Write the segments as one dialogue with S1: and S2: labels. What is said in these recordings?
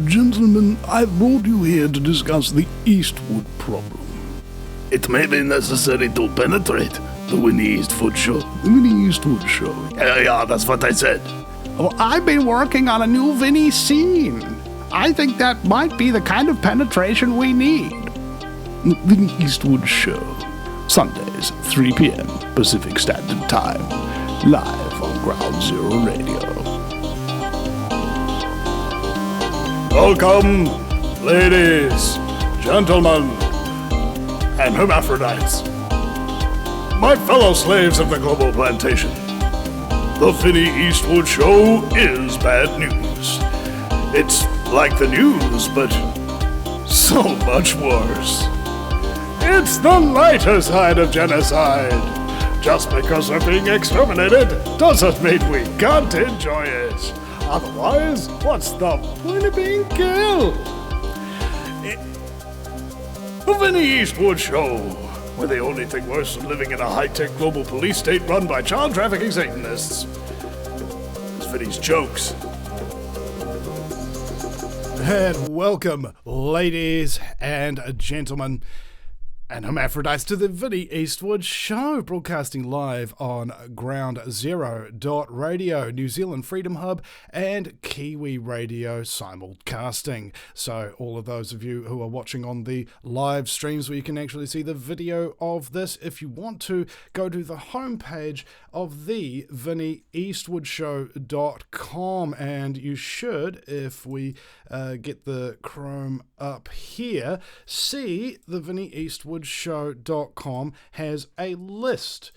S1: Gentlemen, I've brought you here to discuss the Eastwood problem.
S2: It may be necessary to penetrate the Vinny Eastwood show.
S1: The Vinny Eastwood show.
S2: Yeah, that's what I said.
S3: Well, I've been working on a new Vinny scene. I think that might be the kind of penetration we need.
S1: The Vinny Eastwood show. Sundays, 3 p.m. Pacific Standard Time. Live on Ground Zero Radio.
S2: Welcome, ladies, gentlemen, and hermaphrodites. My fellow slaves of the global plantation. The Vinny Eastwood show is bad news. It's like the news, but so much worse. It's the lighter side of genocide. Just because we're being exterminated doesn't mean we can't enjoy it. Otherwise, what's the point of being killed? The Vinny Eastwood show, where the only thing worse than living in a high-tech global police state run by child trafficking Satanists is Vinny's jokes.
S3: And welcome, ladies and gentlemen, and hermaphrodites, to the Vinny Eastwood show, broadcasting live on Ground Zero Radio, New Zealand Freedom Hub, and Kiwi Radio simulcasting. So all of those of you who are watching on the live streams where you can actually see the video of this, if you want to, go to the homepage of the VinnyEastwoodShow.com, and you should, if we get the Chrome up here, see the VinnyEastwoodShow.com has a list.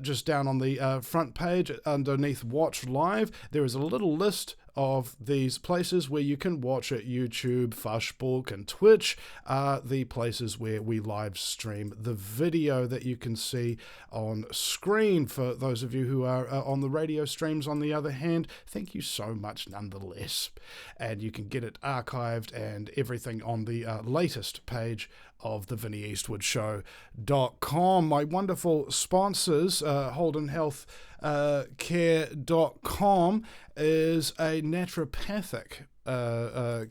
S3: Just down on the front page underneath Watch Live, there is a little list of these places where you can watch it. YouTube, Facebook, and Twitch are the places where we live stream the video that you can see on screen. For those of you who are on the radio streams, on the other hand, thank you so much nonetheless. And you can get it archived and everything on the latest page of the VinnyEastwoodShow.com. My wonderful sponsors, Holden Health Care.com is a naturopathic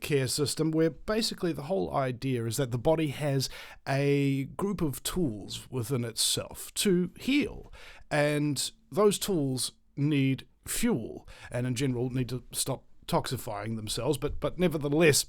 S3: care system where basically the whole idea is that the body has a group of tools within itself to heal, and those tools need fuel and in general need to stop toxifying themselves, but nevertheless,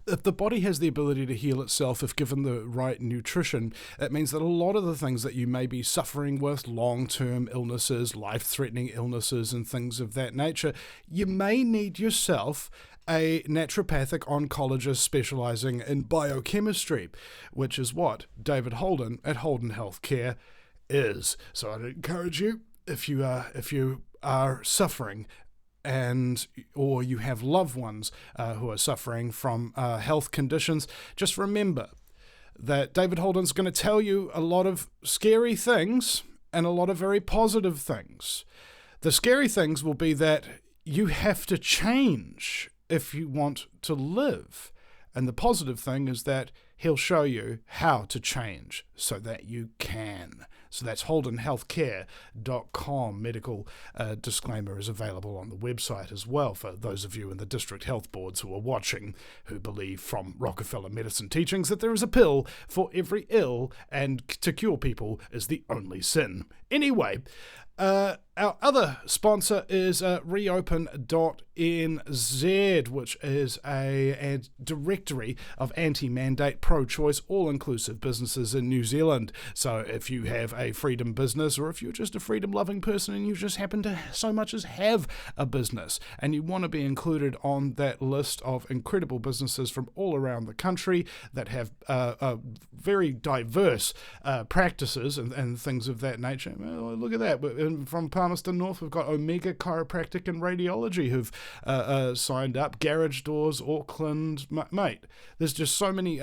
S3: if the body has the ability to heal itself if given the right nutrition, it means that a lot of the things that you may be suffering with, long-term illnesses, life-threatening illnesses and things of that nature, you may need yourself a naturopathic oncologist specializing in biochemistry, which is what David Holden at Holden Healthcare is. So I'd encourage you, if you are suffering or you have loved ones who are suffering from health conditions, just remember that David Holden's going to tell you a lot of scary things and a lot of very positive things. The scary things will be that you have to change if you want to live. And the positive thing is that he'll show you how to change so that you can. So that's holdenhealthcare.com. Medical disclaimer is available on the website as well for those of you in the district health boards who are watching, who believe from Rockefeller medicine teachings that there is a pill for every ill and to cure people is the only sin. Anyway, our other sponsor is reopen.nz, which is a directory of anti-mandate, pro-choice, all-inclusive businesses in New Zealand. So if you have a freedom business, or if you're just a freedom-loving person and you just happen to so much as have a business, and you want to be included on that list of incredible businesses from all around the country that have very diverse practices and things of that nature, well, look at that. From Palmerston North, we've got Omega Chiropractic and Radiology who've signed up, Garage Doors, Auckland, mate. There's just so many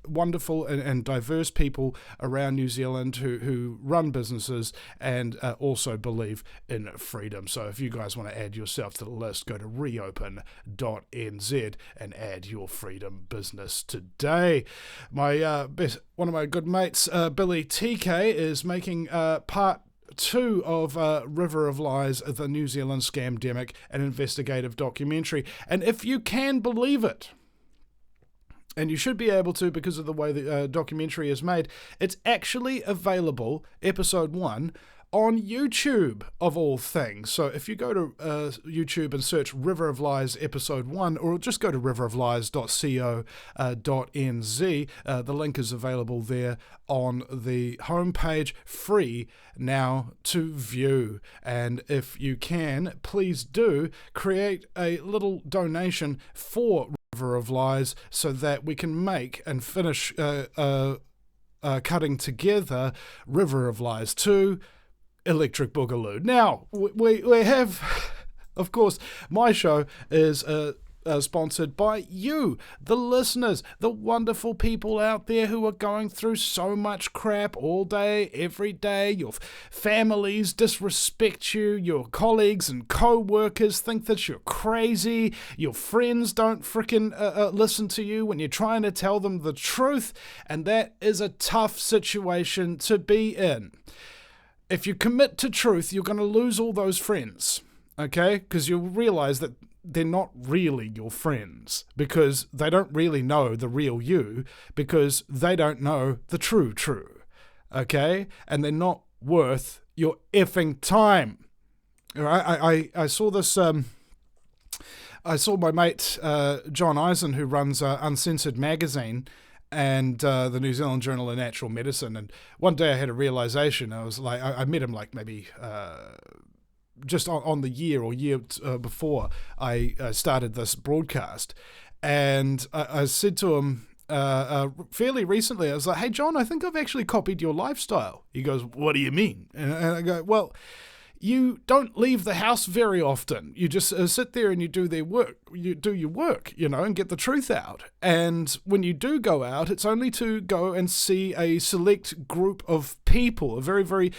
S3: wonderful and diverse people around New Zealand who run businesses and also believe in freedom. So if you guys want to add yourself to the list, go to reopen.nz and add your freedom business today. One of my good mates, Billy TK, is making part 2 of River of Lies, the New Zealand Scamdemic, an investigative documentary. And if you can believe it, and you should be able to because of the way the documentary is made, it's actually available, episode 1, on YouTube, of all things. So if you go to YouTube and search River of Lies episode 1, or just go to riveroflies.co.nz, the link is available there on the homepage, free now to view. And if you can, please do create a little donation for River of Lies so that we can make and finish cutting together River of Lies 2, Electric Boogaloo. Now, we have, of course, my show is sponsored by you, the listeners, the wonderful people out there who are going through so much crap all day, every day. Your families disrespect you, your colleagues and co-workers think that you're crazy, your friends don't frickin' listen to you when you're trying to tell them the truth, and that is a tough situation to be in. If you commit to truth, you're going to lose all those friends, okay? Because you'll realize that they're not really your friends, because they don't really know the real you, because they don't know the true, okay? And they're not worth your effing time. All right? I saw this... I saw my mate John Eisen, who runs Uncensored Magazine, and the New Zealand Journal of Natural Medicine. And one day I had a realization. I was like, I met him like maybe just on the year before I started this broadcast. And I said to him fairly recently, I was like, hey, John, I think I've actually copied your lifestyle. He goes, what do you mean? And I go, well, you don't leave the house very often. You just sit there and you do their work. You do your work, and get the truth out. And when you do go out, it's only to go and see a select group of people, a very, very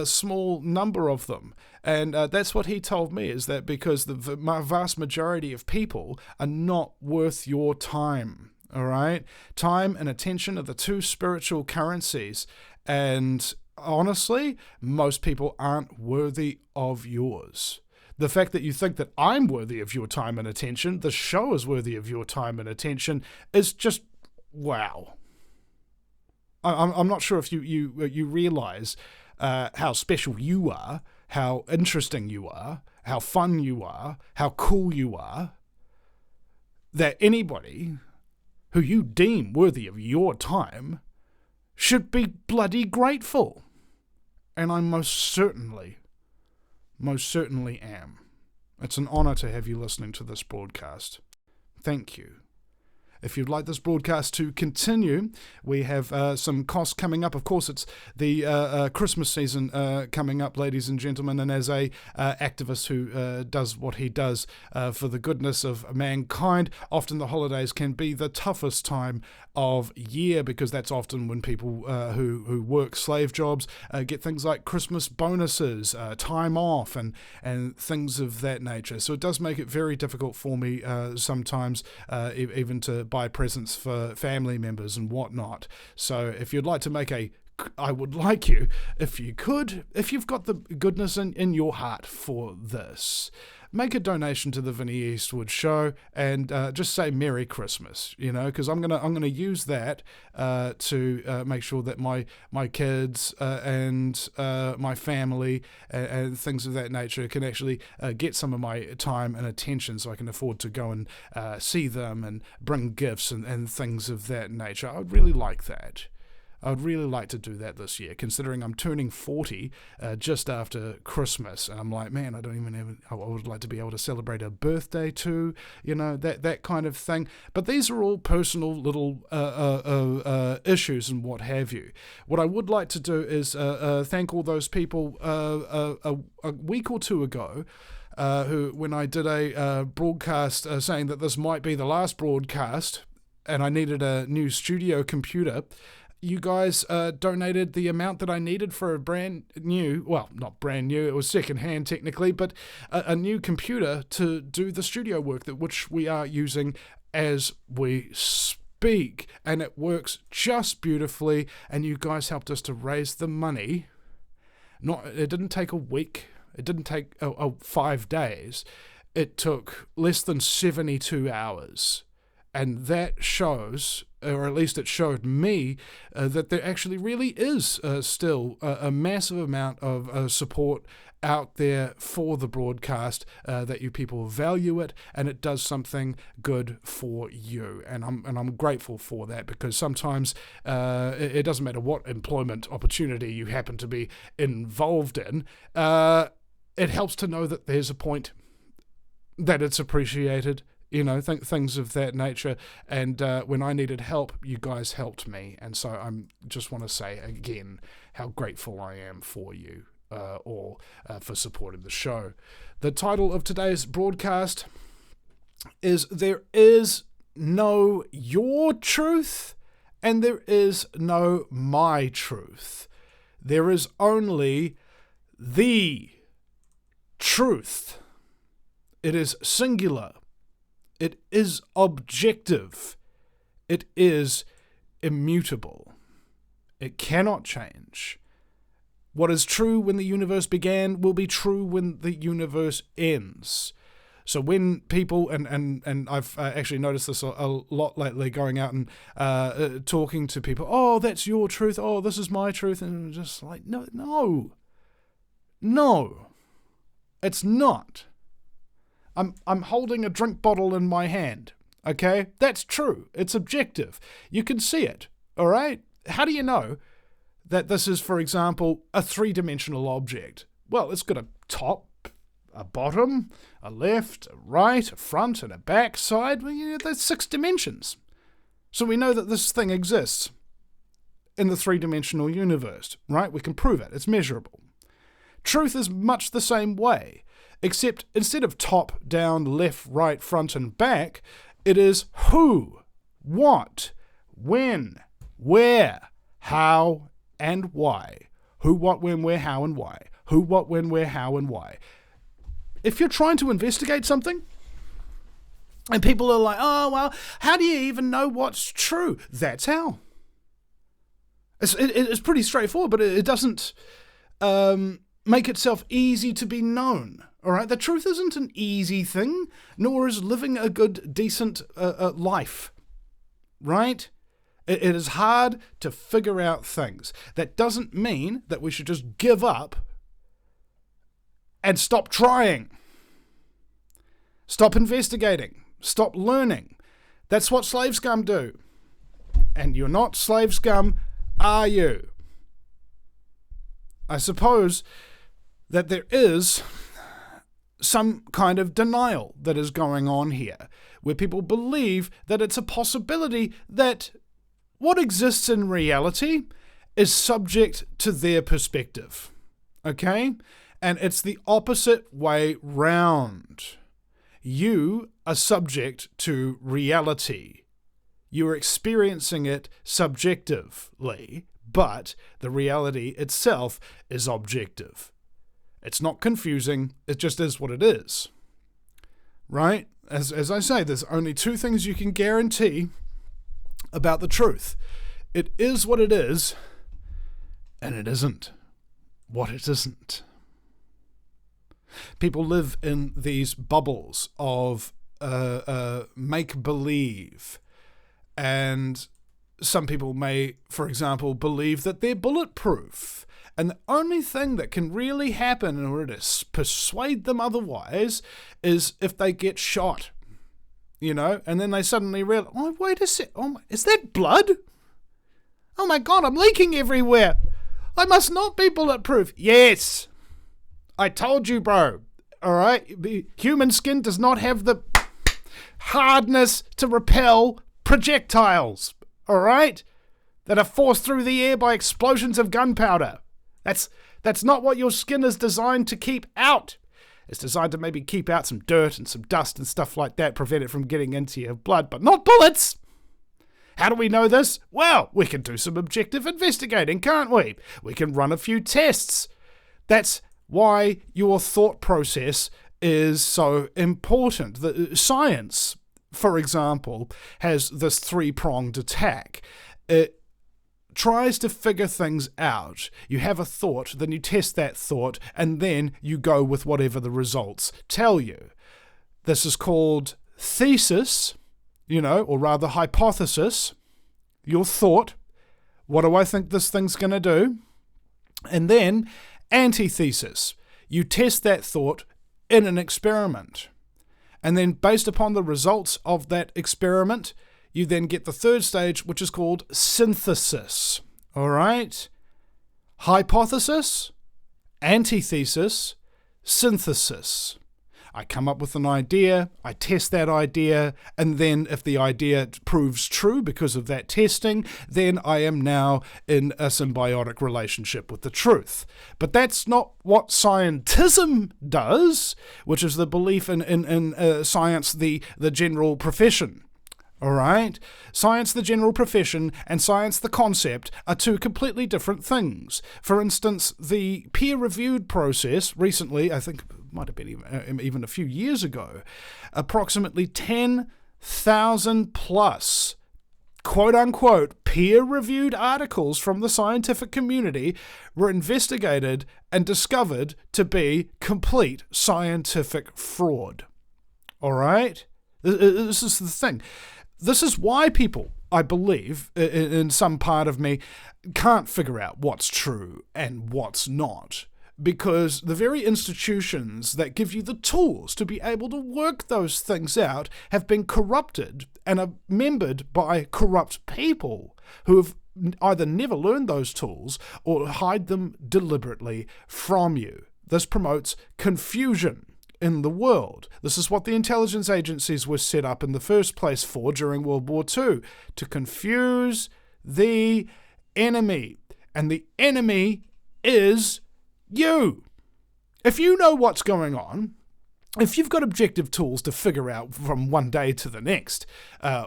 S3: small number of them. And that's what he told me, is that because the vast majority of people are not worth your time. All right? Time and attention are the 2 spiritual currencies. And honestly, most people aren't worthy of yours. The fact that you think that I'm worthy of your time and attention, the show is worthy of your time and attention, is just wow. I'm not sure if you realize how special you are, how interesting you are, how fun you are, how cool you are, that anybody who you deem worthy of your time should be bloody grateful. And I most certainly am. It's an honor to have you listening to this broadcast. Thank you. If you'd like this broadcast to continue, we have some costs coming up. Of course, it's the Christmas season coming up, ladies and gentlemen, and as a activist who does what he does for the goodness of mankind, often the holidays can be the toughest time of year, because that's often when people who work slave jobs get things like Christmas bonuses, time off, and things of that nature. So it does make it very difficult for me sometimes, even to buy presents for family members and whatnot. So if you'd like to make I would like you, if you could, if you've got the goodness in your heart for this, make a donation to the Vinny Eastwood Show and just say Merry Christmas, because I'm gonna use that to make sure that my kids and my family and things of that nature can actually get some of my time and attention, so I can afford to go and see them and bring gifts and things of that nature. I would really like that. I would really like to do that this year, considering I'm turning 40 just after Christmas. And I'm like, man, I would like to be able to celebrate a birthday too, that kind of thing. But these are all personal little issues and what have you. What I would like to do is thank all those people a week or two ago who, when I did a broadcast saying that this might be the last broadcast and I needed a new studio computer, you guys donated the amount that I needed for a brand new, well, not brand new, it was secondhand technically, but a new computer to do the studio work which we are using as we speak. And it works just beautifully, and you guys helped us to raise the money It didn't take a week. It didn't take 5 days. It took less than 72 hours. And that shows, or at least it showed me, that there actually really is still a massive amount of support out there for the broadcast, that you people value it, and it does something good for you. And I'm grateful for that, because sometimes it doesn't matter what employment opportunity you happen to be involved in. It helps to know that there's a point, that it's appreciated. Things of that nature. And when I needed help, you guys helped me. And so I just want to say again how grateful I am for you all for supporting the show. The title of today's broadcast is There Is No Your Truth and There Is No My Truth. There is only the truth. It is singular. It is objective. It is immutable. It cannot change. What is true when the universe began will be true when the universe ends. So when people, and I've actually noticed this a lot lately, going out and talking to people, oh, that's your truth, oh, this is my truth, and I'm just like, no, it's not. I'm holding a drink bottle in my hand, okay? That's true. It's objective. You can see it, all right? How do you know that this is, for example, a three-dimensional object? Well, it's got a top, a bottom, a left, a right, a front, and a back side. Well, that's 6 dimensions. So we know that this thing exists in the three-dimensional universe, right? We can prove it. It's measurable. Truth is much the same way. Except instead of top, down, left, right, front, and back, it is who, what, when, where, how, and why. Who, what, when, where, how, and why. Who, what, when, where, how, and why. If you're trying to investigate something, and people are like, oh, well, how do you even know what's true? That's how. It's pretty straightforward, but it doesn't make itself easy to be known. All right, the truth isn't an easy thing, nor is living a good, decent life, right? It is hard to figure out things. That doesn't mean that we should just give up and stop trying. Stop investigating. Stop learning. That's what slave scum do. And you're not slave scum, are you? I suppose that there is some kind of denial that is going on here, where people believe that it's a possibility that what exists in reality is subject to their perspective. Okay? And it's the opposite way round. You are subject to reality. You are experiencing it subjectively, but the reality itself is objective. It's not confusing, it just is what it is. Right? As I say, there's only 2 things you can guarantee about the truth. It is what it is, and it isn't what it isn't. People live in these bubbles of make-believe, and some people may, for example, believe that they're bulletproof. And the only thing that can really happen in order to persuade them otherwise is if they get shot, and then they suddenly realize, oh, wait a sec, is that blood? Oh my God, I'm leaking everywhere. I must not be bulletproof. Yes, I told you, bro. All right, human skin does not have the hardness to repel projectiles, all right, that are forced through the air by explosions of gunpowder. That's not what your skin is designed to keep out. It's designed to maybe keep out some dirt and some dust and stuff like that, prevent it from getting into your blood, but not bullets. How do we know this? Well, we can do some objective investigating, can't we? We can run a few tests. That's why your thought process is so important. The science, for example, has this 3-pronged attack. It tries to figure things out. You have a thought, then you test that thought, and then you go with whatever the results tell you. This is called thesis, or rather hypothesis. Your thought. What do I think this thing's going to do? And then antithesis. You test that thought in an experiment. And then based upon the results of that experiment, you then get the third stage, which is called synthesis. All right? Hypothesis, antithesis, synthesis. I come up with an idea, I test that idea, and then if the idea proves true because of that testing, then I am now in a symbiotic relationship with the truth. But that's not what scientism does, which is the belief in science, the general profession. All right? Science, the general profession, and science, the concept, are two completely different things. For instance, the peer-reviewed process recently, I think it might have been even a few years ago, approximately 10,000 plus quote-unquote peer-reviewed articles from the scientific community were investigated and discovered to be complete scientific fraud. All right? This is the thing. This is why people, I believe, in some part of me, can't figure out what's true and what's not. Because the very institutions that give you the tools to be able to work those things out have been corrupted and are membered by corrupt people who have either never learned those tools or hide them deliberately from you. This promotes confusion in the world. This is what the intelligence agencies were set up in the first place for during World War II, to confuse the enemy. And the enemy is you. If you know what's going on, if you've got objective tools to figure out from one day to the next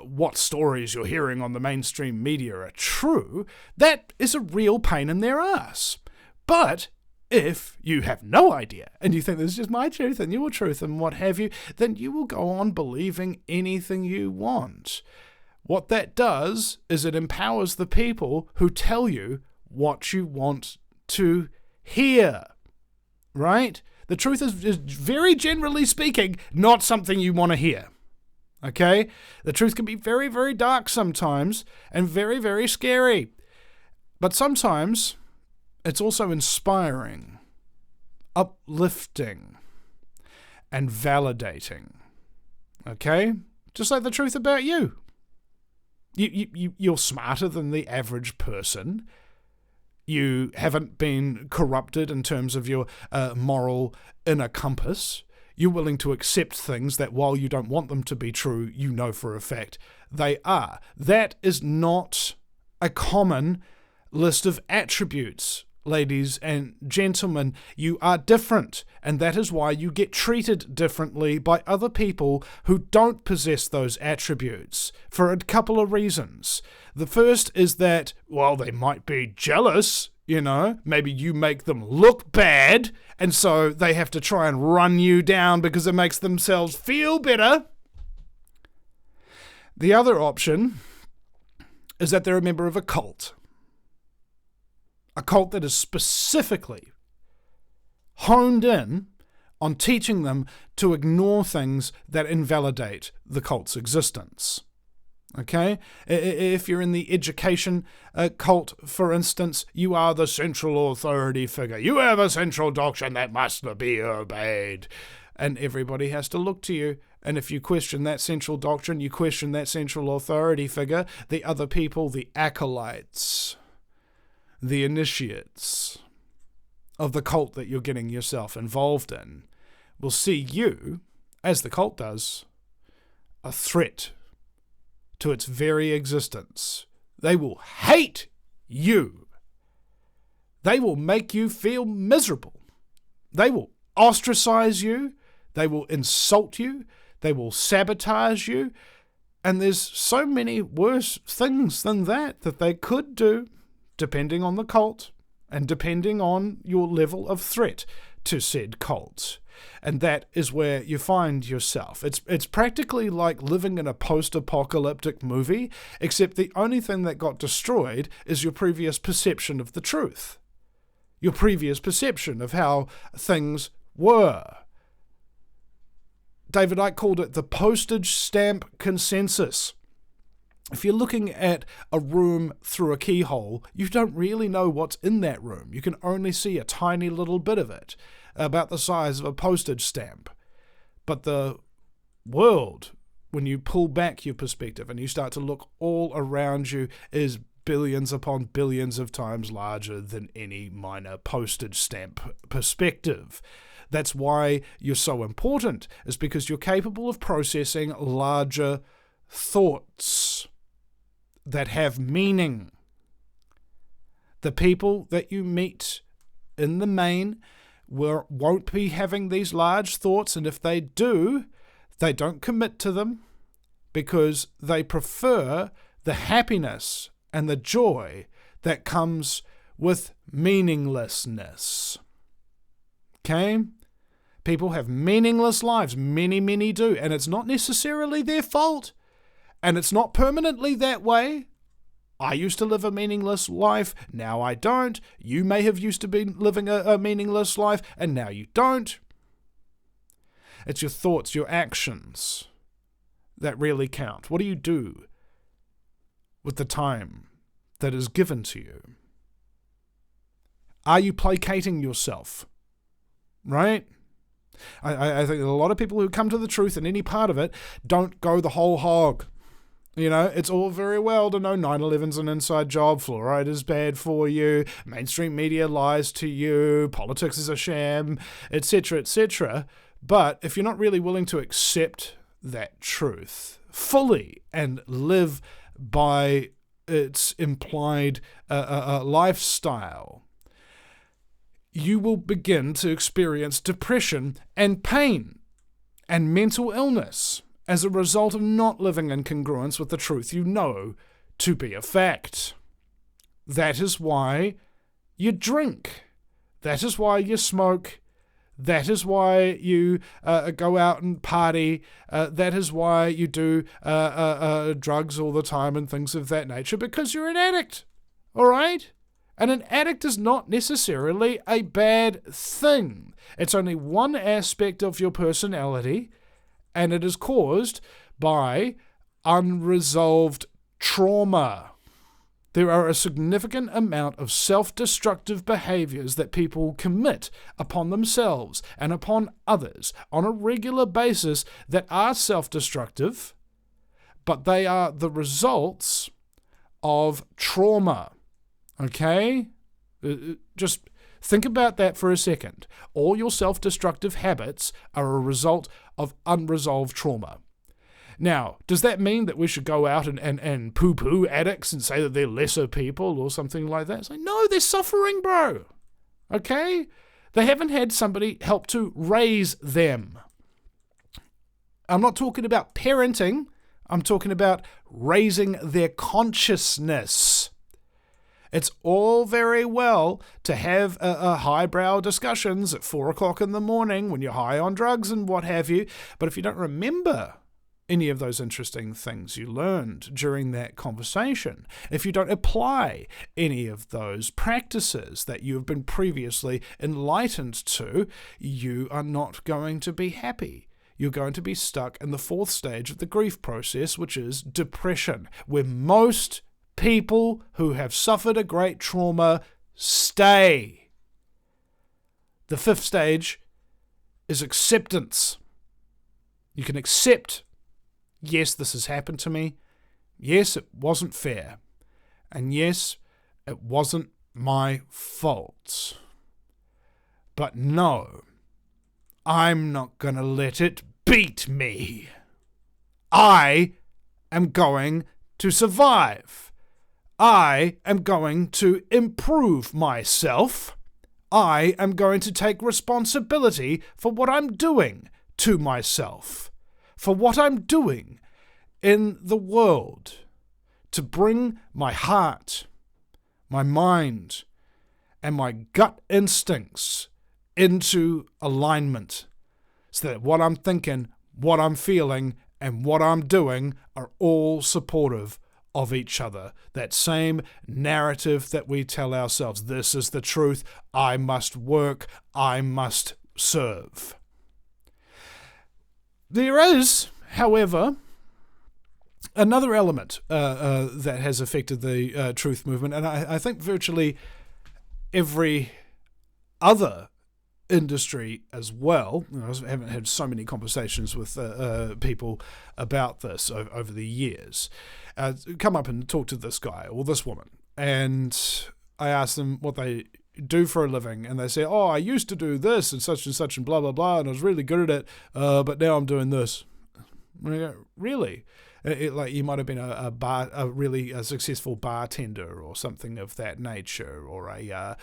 S3: what stories you're hearing on the mainstream media are true, that is a real pain in their ass. But if you have no idea and you think this is just my truth and your truth and what have you, then you will go on believing anything you want. What that does is it empowers the people who tell you what you want to hear, right? The truth is very generally speaking, not something you want to hear, okay? The truth can be very, very dark sometimes and very, very scary. But sometimes it's also inspiring, uplifting, and validating. Okay? Just like the truth about you. You're smarter than the average person. You haven't been corrupted in terms of your moral inner compass. You're willing to accept things that while you don't want them to be true, you know for a fact they are. That is not a common list of attributes. Ladies and gentlemen, you are different, and that is why you get treated differently by other people who don't possess those attributes, for a couple of reasons. The first is that, well, they might be jealous, maybe you make them look bad, and so they have to try and run you down because it makes themselves feel better. The other option is that they're a member of a cult. A cult that is specifically honed in on teaching them to ignore things that invalidate the cult's existence. Okay? If you're in the education cult, for instance, you are the central authority figure. You have a central doctrine that must be obeyed. And everybody has to look to you. And if you question that central doctrine, you question that central authority figure, the other people, the acolytes, the initiates of the cult that you're getting yourself involved in, will see you, as the cult does, a threat to its very existence. They will hate you. They will make you feel miserable. They will ostracize you. They will insult you. They will sabotage you. And there's so many worse things than that they could do, depending on the cult and depending on your level of threat to said cult. And that is where you find yourself. It's practically like living in a post-apocalyptic movie, except the only thing that got destroyed is your previous perception of the truth. Your previous perception of how things were. David Icke called it the postage stamp consensus. If you're looking at a room through a keyhole, you don't really know what's in that room. You can only see a tiny little bit of it, about the size of a postage stamp. But the world, when you pull back your perspective and you start to look all around you, is billions upon billions of times larger than any minor postage stamp perspective. That's why you're so important, is because you're capable of processing larger thoughts that have meaning. The people that you meet in the main won't be having these large thoughts, and if they do, they don't commit to them because they prefer the happiness and the joy that comes with meaninglessness. Okay? People have meaningless lives. Many do. And it's not necessarily their fault. And it's not permanently that way. I used to live a meaningless life. Now I don't. You may have used to be living a meaningless life, and now you don't. It's your thoughts, your actions that really count. What do you do with the time that is given to you? Are you placating yourself? Right? I think a lot of people who come to the truth in any part of it don't go the whole hog. You know, it's all very well to know 9/11's an inside job, fluoride is bad for you, mainstream media lies to you, politics is a sham, etc., etc. But if you're not really willing to accept that truth fully and live by its implied lifestyle, you will begin to experience depression and pain and mental illness as a result of not living in congruence with the truth you know to be a fact. That is why you drink. That is why you smoke. That is why you go out and party. That is why you do drugs all the time and things of that nature, because you're an addict. All right? And an addict is not necessarily a bad thing. It's only one aspect of your personality, and it is caused by unresolved trauma. There are a significant amount of self-destructive behaviors that people commit upon themselves and upon others on a regular basis that are self-destructive, but they are the results of trauma. Okay? Just think about that for a second. All your self-destructive habits are a result of unresolved trauma. Now, does that mean that we should go out and poo-poo addicts and say that they're lesser people or something like that? It's like, no, they're suffering, bro. Okay? They haven't had somebody help to raise them. I'm not talking about parenting. I'm talking about raising their consciousness. It's all very well to have a highbrow discussions at 4 o'clock in the morning when you're high on drugs and what have you, but if you don't remember any of those interesting things you learned during that conversation, if you don't apply any of those practices that you have been previously enlightened to, you are not going to be happy. You're going to be stuck in the fourth stage of the grief process, which is depression, where most people who have suffered a great trauma stay. The fifth stage is acceptance. You can accept, yes, this has happened to me. Yes, it wasn't fair. And yes, it wasn't my fault. But no, I'm not going to let it beat me. I am going to survive. I am going to improve myself. I am going to take responsibility for what I'm doing to myself, for what I'm doing in the world, to bring my heart, my mind, and my gut instincts into alignment so that what I'm thinking, what I'm feeling, and what I'm doing are all supportive of each other. That same narrative that we tell ourselves. This is the truth. I must work. I must serve. There is, however, another element that has affected the truth movement, and I think virtually every other industry as well. I haven't had so many conversations with people about this over the years. Come up and talk to this guy or this woman, and I ask them what they do for a living, and they say, "Oh, I used to do this and such and blah blah blah, and I was really good at it, but now I'm doing this." And I go, really? Like you might have been a really successful bartender or something of that nature, or an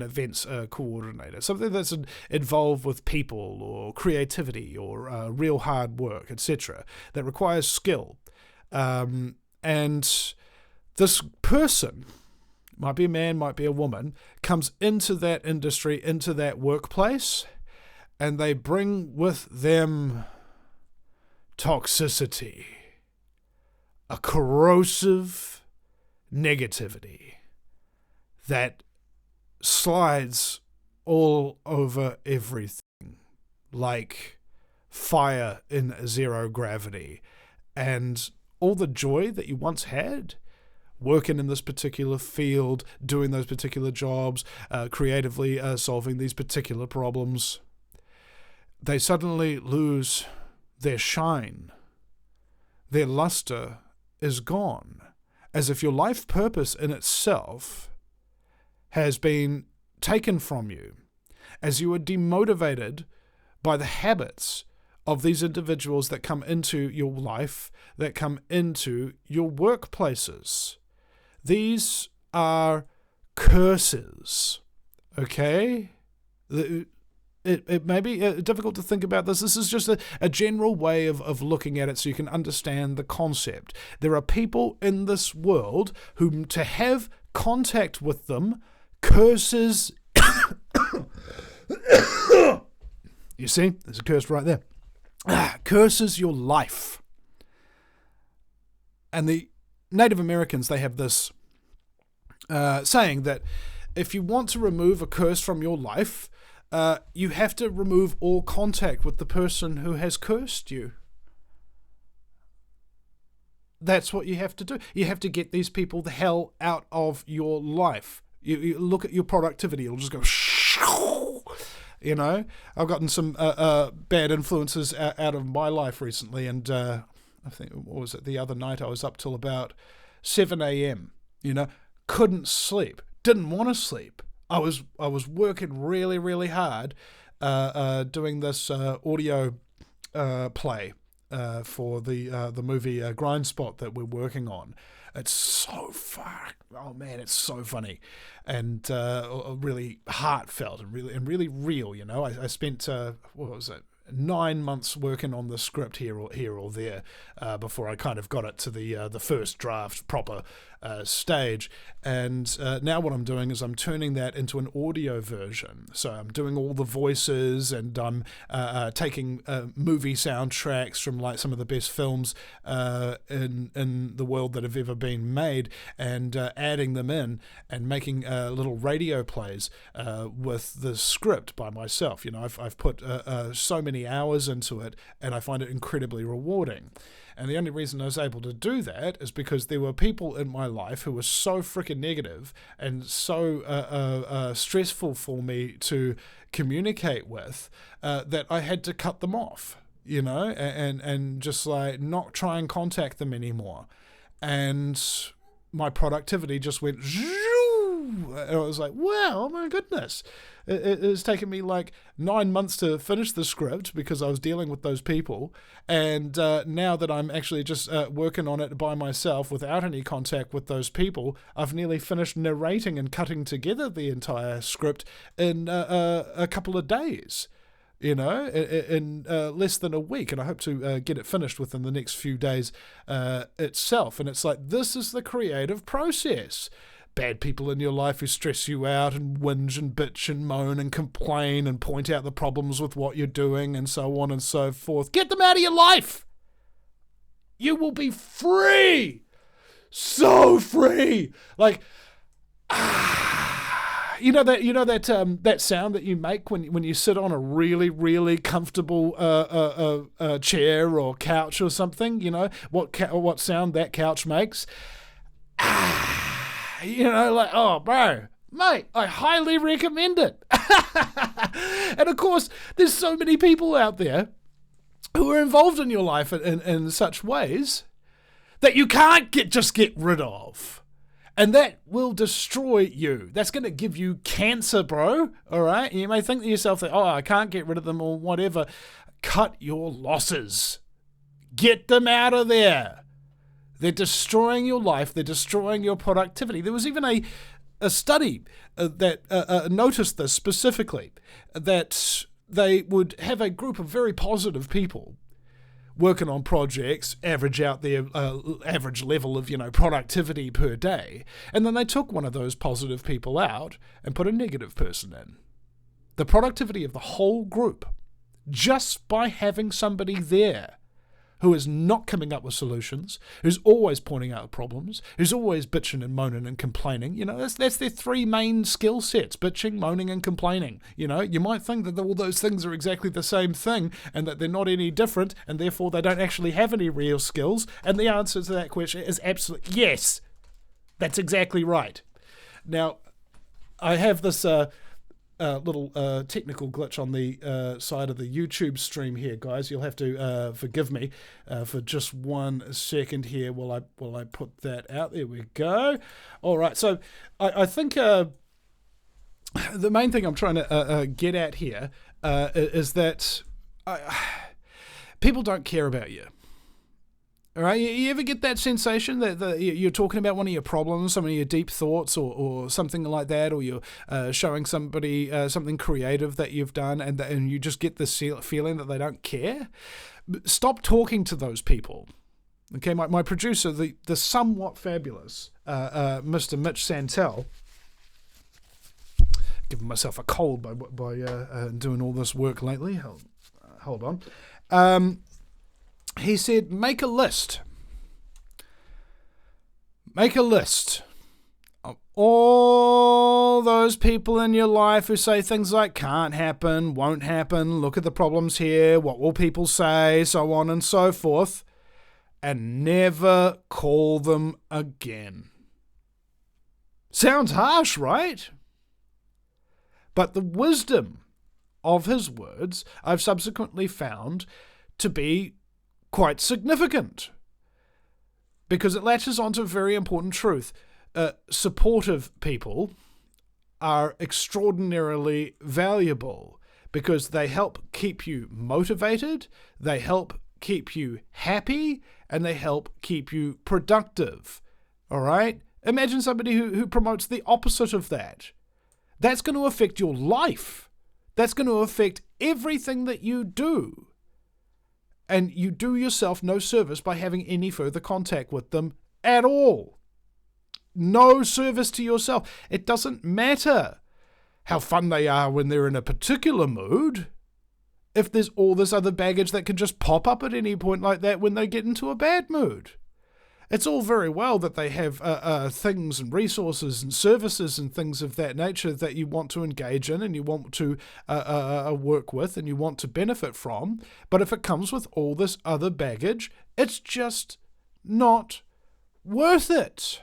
S3: events coordinator, something that's involved with people or creativity or real hard work, etc., that requires skill. And this person, might be a man, might be a woman, comes into that industry, into that workplace, and they bring with them toxicity, a corrosive negativity that slides all over everything like fire in zero gravity. And all the joy that you once had working in this particular field, doing those particular jobs, creatively solving these particular problems, they suddenly lose their shine. Their luster is gone, as if your life purpose in itself has been taken from you, as you are demotivated by the habits of these individuals that come into your life, that come into your workplaces. These are curses, okay? It may be difficult to think about this. This is just a general way of looking at it so you can understand the concept. There are people in this world whom to have contact with them curses... You see? There's a curse right there. Curses your life. And the Native Americans, they have this saying that if you want to remove a curse from your life, you have to remove all contact with the person who has cursed you. That's what you have to do. You have to get these people the hell out of your life. You look at your productivity, it'll just go you know. I've gotten some bad influences out of my life recently, and I think, what was it, the other night I was up till about 7 a.m, you know, couldn't sleep, didn't want to sleep. I was working really, really hard doing this audio play for the movie Grindspot that we're working on. It's so far, oh man, it's so funny, and really heartfelt and really real. You know, I spent what was it, 9 months working on the script here or there before I kind of got it to the first draft proper stage. And now what I'm doing is I'm turning that into an audio version. So I'm doing all the voices, and I'm taking movie soundtracks from like some of the best films in the world that have ever been made, and adding them in and making little radio plays with the script by myself. You know, I've put so many hours into it, and I find it incredibly rewarding. And the only reason I was able to do that is because there were people in my life who were so freaking negative and so stressful for me to communicate with that I had to cut them off, you know, and just like not try and contact them anymore. And my productivity just went and I was like, wow, my goodness. It's taken me like 9 months to finish the script because I was dealing with those people. And now that I'm actually just working on it by myself without any contact with those people, I've nearly finished narrating and cutting together the entire script in a couple of days. You know, in less than a week, and I hope to get it finished within the next few days itself. And it's like, this is the creative process. bad people in your life who stress you out and whinge and bitch and moan and complain and point out the problems with what you're doing and so on and so forth. Get them out of your life. You will be free. So free. Like, that sound that you make when you sit on a really, really comfortable chair or couch or something. You know what sound that couch makes. Oh, bro, mate, I highly recommend it. And of course, there's so many people out there who are involved in your life in such ways that you can't just get rid of. And that will destroy you. That's going to give you cancer, bro. All right? You may think to yourself that, I can't get rid of them or whatever. Cut your losses. Get them out of there. They're destroying your life. They're destroying your productivity. There was even a study that noticed this specifically, that they would have a group of very positive people working on projects, average out their average level of, productivity per day. And then they took one of those positive people out and put a negative person in. The productivity of the whole group, just by having somebody there who is not coming up with solutions, who's always pointing out problems, who's always bitching and moaning and complaining. That's their three main skill sets: bitching, moaning, and complaining. You might think that all those things are exactly the same thing and that they're not any different and therefore they don't actually have any real skills. And the answer to that question is absolutely yes. That's exactly right. Now, I have this little technical glitch on the side of the YouTube stream here, guys. You'll have to forgive me for just 1 second here while I put that out. There we go. All right, so I think the main thing I'm trying to get at here is that people don't care about you. All right, you ever get that sensation that you're talking about one of your problems, some of your deep thoughts or something like that, or you're showing somebody something creative that you've done and you just get this feeling that they don't care? Stop talking to those people. Okay, my producer, the somewhat fabulous Mr. Mitch Santel, giving myself a cold by doing all this work lately. Hold on. He said, make a list. Make a list of all those people in your life who say things like can't happen, won't happen, look at the problems here, what will people say, so on and so forth, and never call them again. Sounds harsh, right? But the wisdom of his words I've subsequently found to be quite significant, because it latches onto a very important truth. Supportive people are extraordinarily valuable because they help keep you motivated, they help keep you happy, and they help keep you productive. All right? Imagine somebody who promotes the opposite of that. That's going to affect your life. That's going to affect everything that you do. And you do yourself no service by having any further contact with them at all. No service to yourself. It doesn't matter how fun they are when they're in a particular mood, if there's all this other baggage that can just pop up at any point like that when they get into a bad mood. It's all very well that they have things and resources and services and things of that nature that you want to engage in and you want to work with and you want to benefit from. But if it comes with all this other baggage, it's just not worth it.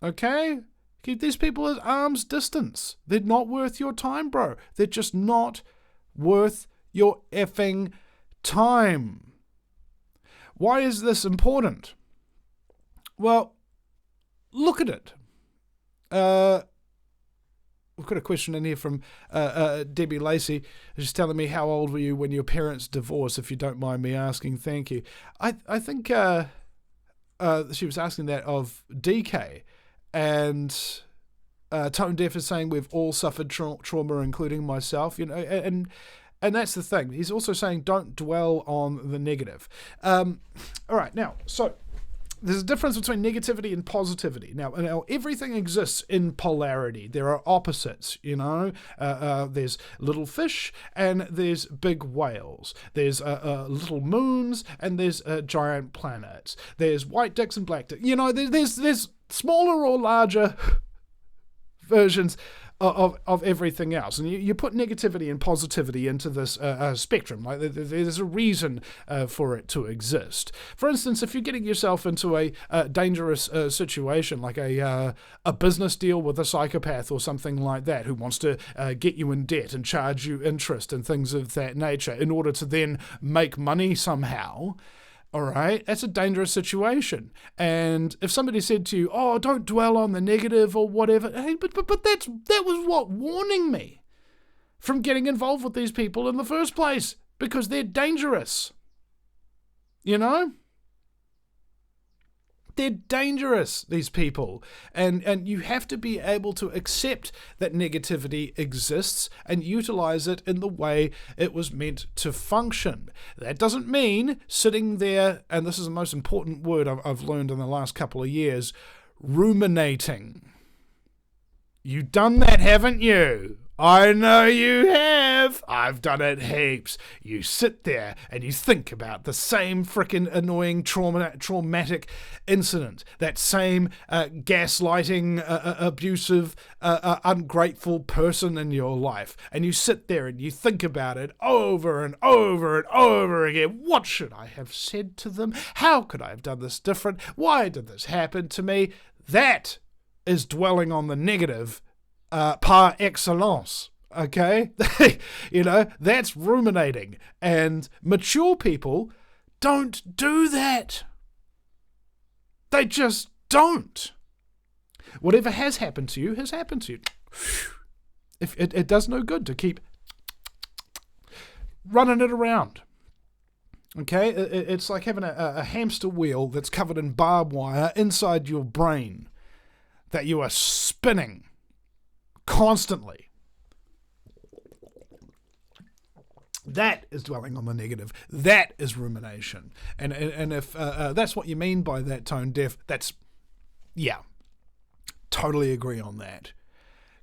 S3: Okay? Keep these people at arm's distance. They're not worth your time, bro. They're just not worth your effing time. Why is this important? Well, look at it. We've got a question in here from Debbie Lacey. She's telling me, how old were you when your parents divorced, if you don't mind me asking? Thank you. I think she was asking that of DK. And Tone Deaf is saying we've all suffered trauma, including myself. And that's the thing. He's also saying don't dwell on the negative. All right, now, so there's a difference between negativity and positivity. Now, everything exists in polarity. There are opposites, There's little fish and there's big whales. There's little moons and there's giant planets. There's white dicks and black dicks. There's smaller or larger versions of everything else, and you put negativity and positivity into this spectrum. Like there's a reason for it to exist. For instance, if you're getting yourself into a dangerous situation, like a business deal with a psychopath or something like that, who wants to get you in debt and charge you interest and things of that nature in order to then make money somehow. All right, that's a dangerous situation. And if somebody said to you, "Oh, don't dwell on the negative" or whatever, hey, but that was what warning me from getting involved with these people in the first place, because they're dangerous. They're dangerous, these people. And you have to be able to accept that negativity exists and utilize it in the way it was meant to function. That doesn't mean sitting there, and this is the most important word I've learned in the last couple of years, ruminating. You've done that, haven't you? I know you have. I've done it heaps. You sit there and you think about the same frickin' annoying traumatic incident, that same gaslighting, abusive, ungrateful person in your life, and you sit there and you think about it over and over and over again. What should I have said to them? How could I have done this different? Why did this happen to me? That is dwelling on the negative par excellence, okay? That's ruminating. And mature people don't do that. They just don't. Whatever has happened to you has happened to you. If it does no good to keep running it around. Okay? It's like having a hamster wheel that's covered in barbed wire inside your brain that you are spinning constantly. That is dwelling on the negative. That is rumination. And if that's what you mean by that, tone deaf, totally agree on that.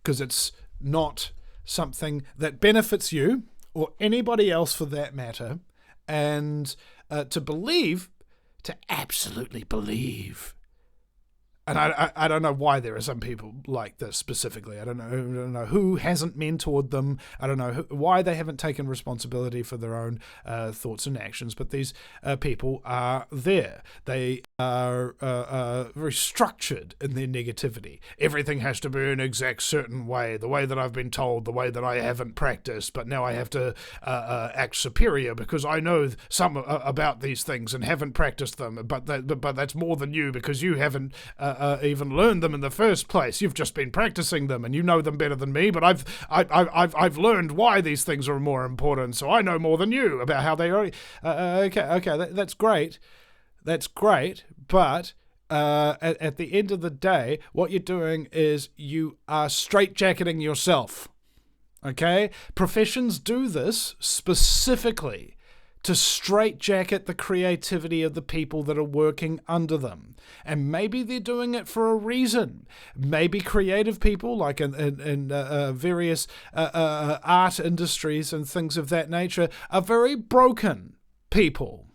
S3: Because it's not something that benefits you or anybody else for that matter. And to absolutely believe. And I don't know why there are some people like this specifically. I don't know who hasn't mentored them. I don't know why they haven't taken responsibility for their own thoughts and actions. But these people are there. They are very structured in their negativity. Everything has to be an exact certain way, the way that I've been told, the way that I haven't practiced. But now I have to act superior because I know some about these things and haven't practiced them. But that's more than you, because you haven't even learned them in the first place. You've just been practicing them, and you know them better than me. But I've learned why these things are more important, so I know more than you about how they are. Okay, that's great. That's great. But at the end of the day, what you're doing is you are straitjacketing yourself. Okay, professions do this specifically to straitjacket the creativity of the people that are working under them. And maybe they're doing it for a reason. Maybe creative people, like in various art industries and things of that nature, are very broken people,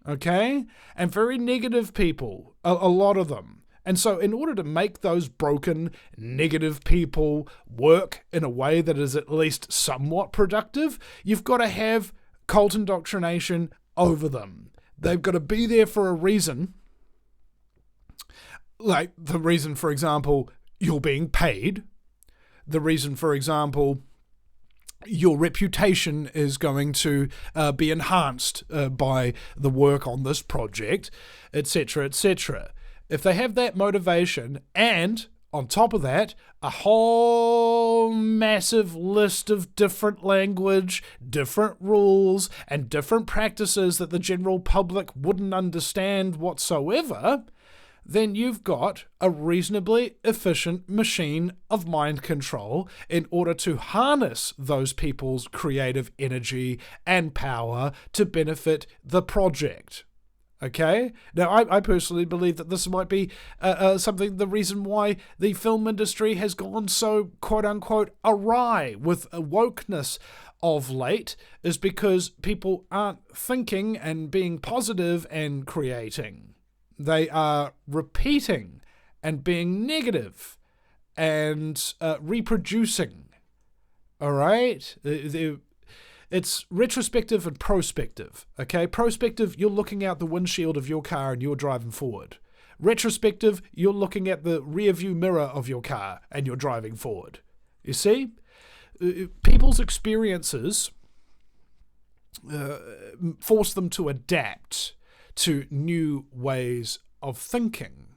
S3: okay? And very negative people, a lot of them. And so in order to make those broken, negative people work in a way that is at least somewhat productive, you've got to have cult indoctrination over them. They've got to be there for a reason. Like the reason, for example, you're being paid. The reason, for example, your reputation is going to be enhanced by the work on this project, etc., etc. If they have that motivation, and on top of that, a whole massive list of different language, different rules, and different practices that the general public wouldn't understand whatsoever, then you've got a reasonably efficient machine of mind control in order to harness those people's creative energy and power to benefit the project. Okay? Now, I personally believe that this might be the reason why the film industry has gone so quote-unquote awry with wokeness of late, is because people aren't thinking and being positive and creating. They are repeating and being negative and reproducing. All right? It's retrospective and prospective, okay? Prospective, you're looking out the windshield of your car and you're driving forward. Retrospective, you're looking at the rear view mirror of your car and you're driving forward. You see? People's experiences force them to adapt to new ways of thinking,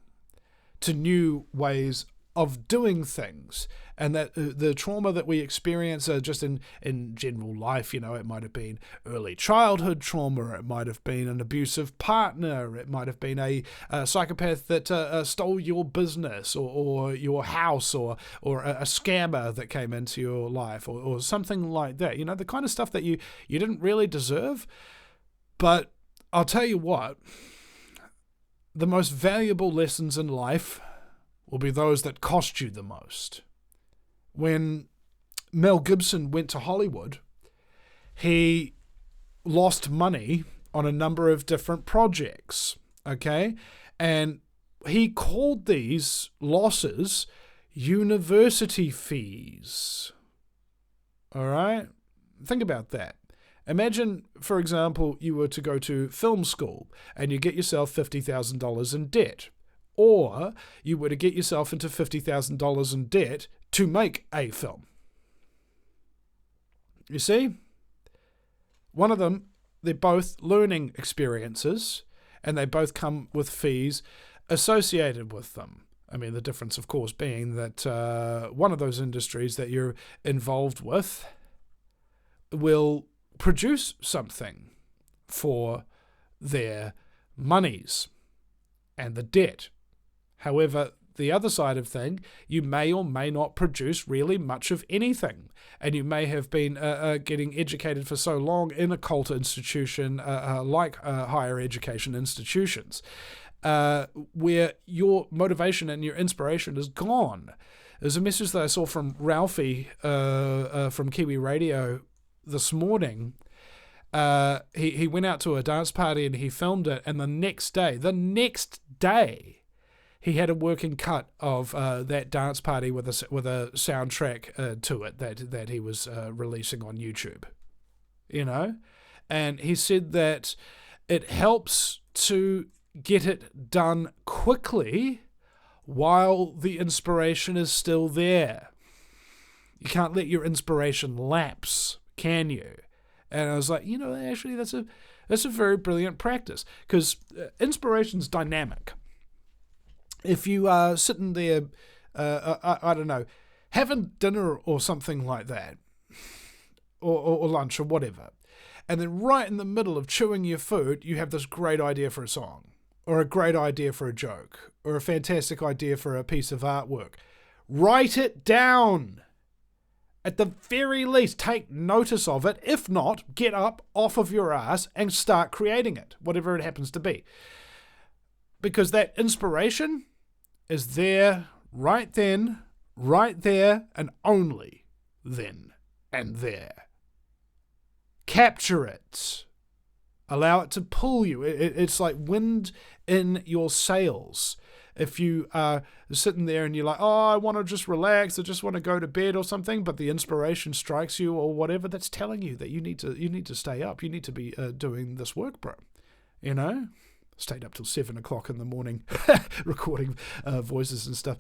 S3: to new ways of doing things, and that the trauma that we experience just in general life, it might have been early childhood trauma, it might have been an abusive partner, it might have been a psychopath that stole your business or your house, or a scammer that came into your life, or something like that, the kind of stuff that you didn't really deserve. But I'll tell you what, the most valuable lessons in life will be those that cost you the most. When Mel Gibson went to Hollywood, he lost money on a number of different projects, okay? And he called these losses university fees. All right? Think about that. Imagine, for example, you were to go to film school and you get yourself $50,000 in debt. Or you were to get yourself into $50,000 in debt to make a film. You see? One of them, they're both learning experiences, and they both come with fees associated with them. I mean, the difference, of course, being that one of those industries that you're involved with will produce something for their monies and the debt. However, the other side of thing, you may or may not produce really much of anything. And you may have been getting educated for so long in a cult institution like higher education institutions, where your motivation and your inspiration is gone. There's a message that I saw from Ralphie from Kiwi Radio this morning. He went out to a dance party and he filmed it, and the next day, he had a working cut of that dance party with a soundtrack to it that he was releasing on YouTube, and he said that it helps to get it done quickly while the inspiration is still there. You can't let your inspiration lapse, can you? And I was like, actually that's a very brilliant practice, because inspiration's dynamic. If you are sitting there, I don't know, having dinner or something like that, or lunch or whatever, and then right in the middle of chewing your food, you have this great idea for a song, or a great idea for a joke, or a fantastic idea for a piece of artwork. Write it down. At the very least, take notice of it. If not, get up off of your ass and start creating it, whatever it happens to be. Because that inspiration is there right then, right there, and only then and there. Capture it. Allow it to pull you. It's like wind in your sails. If you are sitting there and you're like, oh, I want to just relax, I just want to go to bed or something, but the inspiration strikes you or whatever, that's telling you that you need to stay up. You need to be doing this work, bro. Stayed up till 7 o'clock in the morning recording voices and stuff,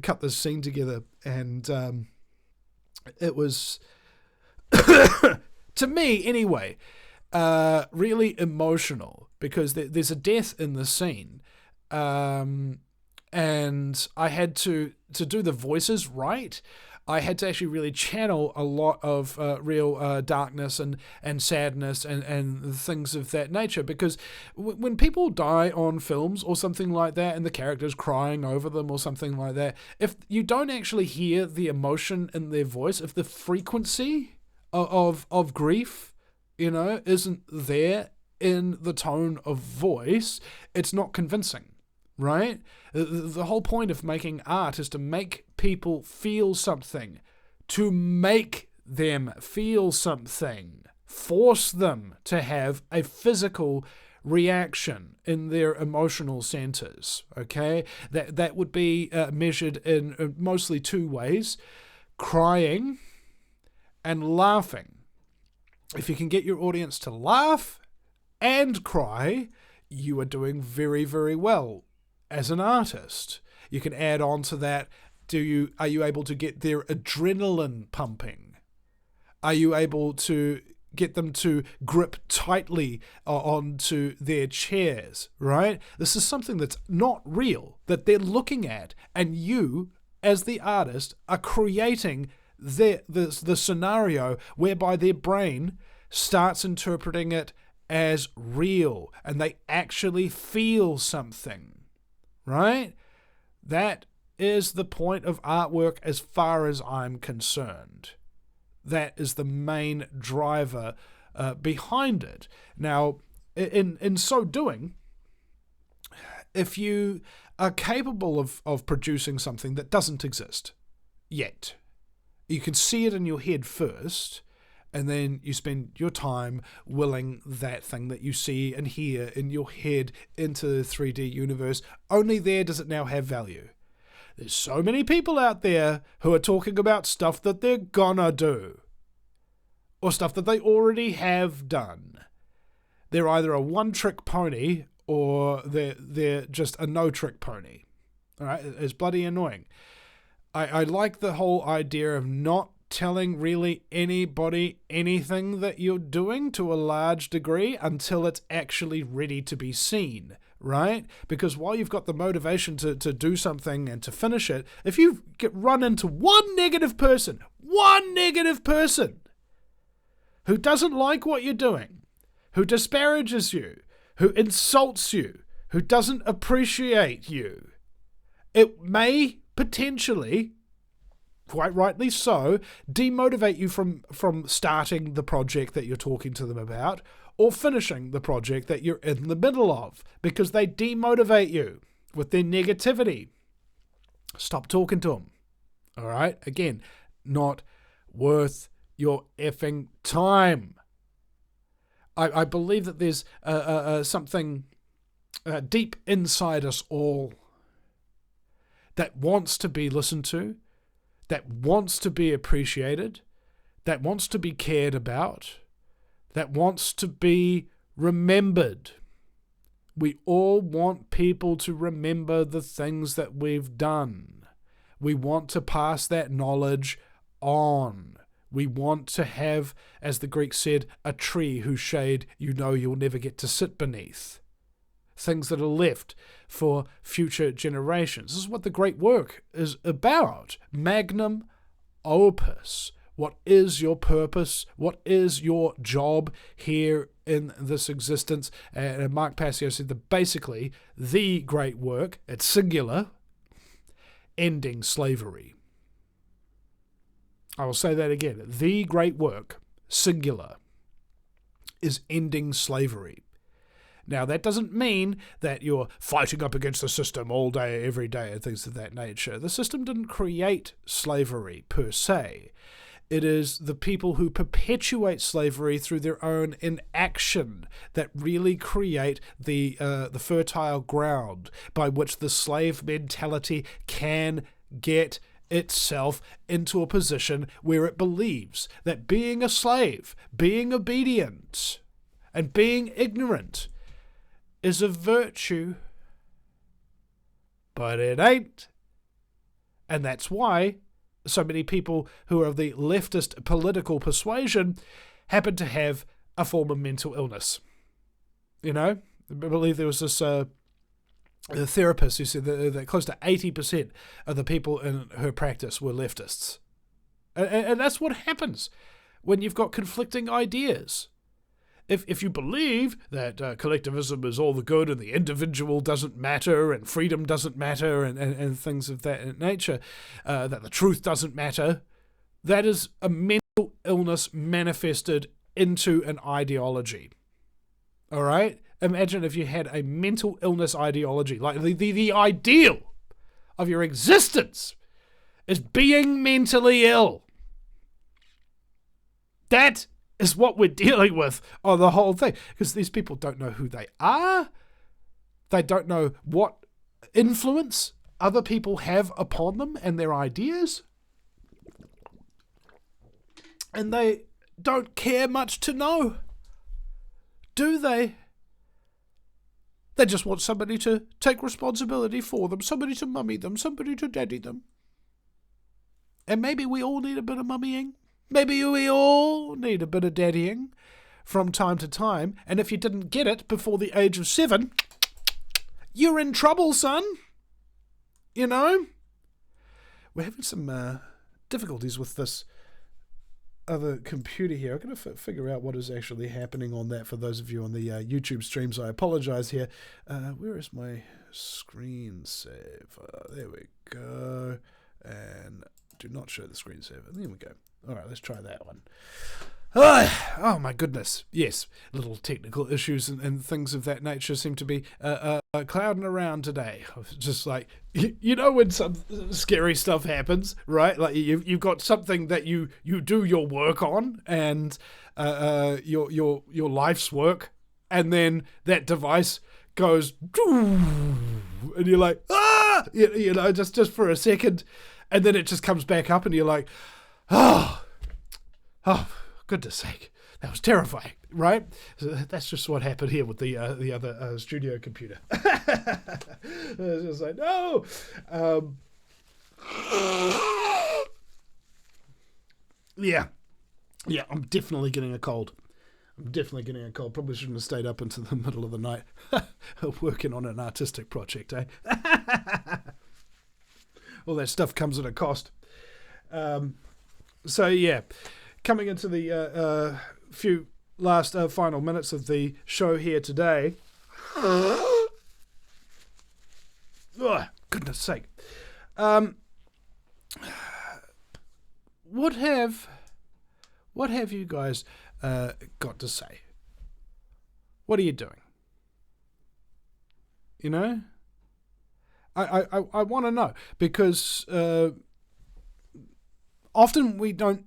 S3: cut this scene together, and it was, to me anyway, really emotional, because there's a death in the scene, and I had to do the voices right. I had to actually really channel a lot of real darkness and sadness and things of that nature, because when people die on films or something like that and the character's crying over them or something like that, if you don't actually hear the emotion in their voice, if the frequency of grief, isn't there in the tone of voice, it's not convincing, right? The whole point of making art is to make people feel something, to make them feel something, force them to have a physical reaction in their emotional centers, okay? That would be measured in mostly two ways: crying and laughing. If you can get your audience to laugh and cry, you are doing very, very well as an artist. You can add on to that, are you able to get their adrenaline pumping? Are you able to get them to grip tightly onto their chairs, right? This is something that's not real, that they're looking at, and you, as the artist, are creating the scenario whereby their brain starts interpreting it as real, and they actually feel something, right? That is the point of artwork as far as I'm concerned. That is the main driver behind it. Now, in so doing, if you are capable of producing something that doesn't exist yet, you can see it in your head first, and then you spend your time willing that thing that you see and hear in your head into the 3D universe. Only there does it now have value. There's so many people out there who are talking about stuff that they're gonna do, or stuff that they already have done. They're either a one-trick pony, or they're just a no-trick pony. All right, it's bloody annoying. I like the whole idea of not telling really anybody anything that you're doing to a large degree until it's actually ready to be seen, right? Because while you've got the motivation to do something and to finish it, if you run into one negative person who doesn't like what you're doing, who disparages you, who insults you, who doesn't appreciate you, it may potentially, quite rightly so, demotivate you from starting the project that you're talking to them about, or finishing the project that you're in the middle of, because they demotivate you with their negativity. Stop talking to them. All right? Again, not worth your effing time. I believe that there's something deep inside us all that wants to be listened to, that wants to be appreciated, that wants to be cared about, that wants to be remembered. We all want people to remember the things that we've done. We want to pass that knowledge on. We want to have, as the Greeks said, a tree whose shade you know you'll never get to sit beneath. Things that are left for future generations. This is what the great work is about. Magnum opus. What is your purpose? What is your job here in this existence? And Mark Passio said that basically the great work, it's singular, ending slavery. I will say that again. The great work, singular, is ending slavery. Now, that doesn't mean that you're fighting up against the system all day, every day, and things of that nature. The system didn't create slavery, per se. It is the people who perpetuate slavery through their own inaction that really create the fertile ground by which the slave mentality can get itself into a position where it believes that being a slave, being obedient, and being ignorant is a virtue, but it ain't. And that's why so many people who are of the leftist political persuasion happen to have a form of mental illness. You know, I believe there was this therapist who said that close to 80% of the people in her practice were leftists. And that's what happens when you've got conflicting ideas. If you believe that collectivism is all the good and the individual doesn't matter and freedom doesn't matter and things of that nature, that the truth doesn't matter, that is a mental illness manifested into an ideology. All right? Imagine if you had a mental illness ideology, like the ideal of your existence is being mentally ill. That is what we're dealing with on the whole thing. Because these people don't know who they are. They don't know what influence other people have upon them and their ideas. And they don't care much to know. Do they? They just want somebody to take responsibility for them, somebody to mummy them, somebody to daddy them. And maybe we all need a bit of mummying. Maybe we all need a bit of daddying from time to time. And if you didn't get it before the age of 7, you're in trouble, son. You know? We're having some difficulties with this other computer here. I'm going to figure out what is actually happening on that for those of you on the YouTube streams. I apologize here. Where is my screensaver? There we go. And do not show the screensaver. There we go. All right, let's try that one. Oh my goodness. Yes, little technical issues and things of that nature seem to be clouding around today. Just like, you know when some scary stuff happens, right? Like you've got something that you do your work on and your life's work, and then that device goes, and you're like, ah! You know, just for a second, and then it just comes back up and you're like, oh, goodness sake, that was terrifying, right? So that's just what happened here with the other studio computer. It's just like, no! Yeah, I'm definitely getting a cold. Probably shouldn't have stayed up into the middle of the night working on an artistic project, eh? All that stuff comes at a cost. So, yeah. Coming into the few last final minutes of the show here today. Oh, goodness sake. What have you guys got to say? What are you doing? You know? I want to know, because often we don't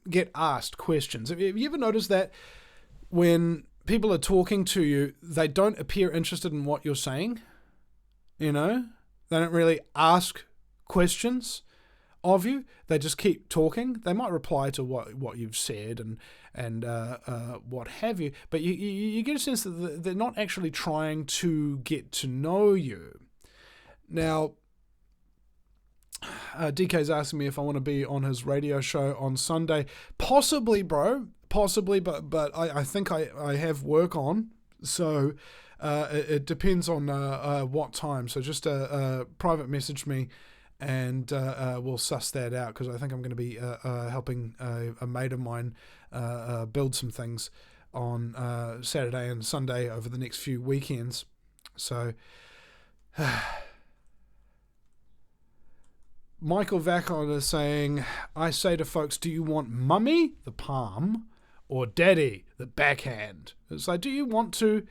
S3: get asked questions. Have you ever noticed that when people are talking to you, they don't appear interested in what you're saying? You know? They don't really ask questions of you. They just keep talking. They might reply to what you've said and what have you, but you get a sense that they're not actually trying to get to know you. Now, DK's asking me if I want to be on his radio show on Sunday. Possibly, bro. Possibly, but I think I have work on. So it depends on what time. So just private message me and we'll suss that out, because I think I'm going to be helping a mate of mine build some things on Saturday and Sunday over the next few weekends. So... Michael Vacon is saying, I say to folks, do you want mummy, the palm, or daddy, the backhand? It's like, do you want to,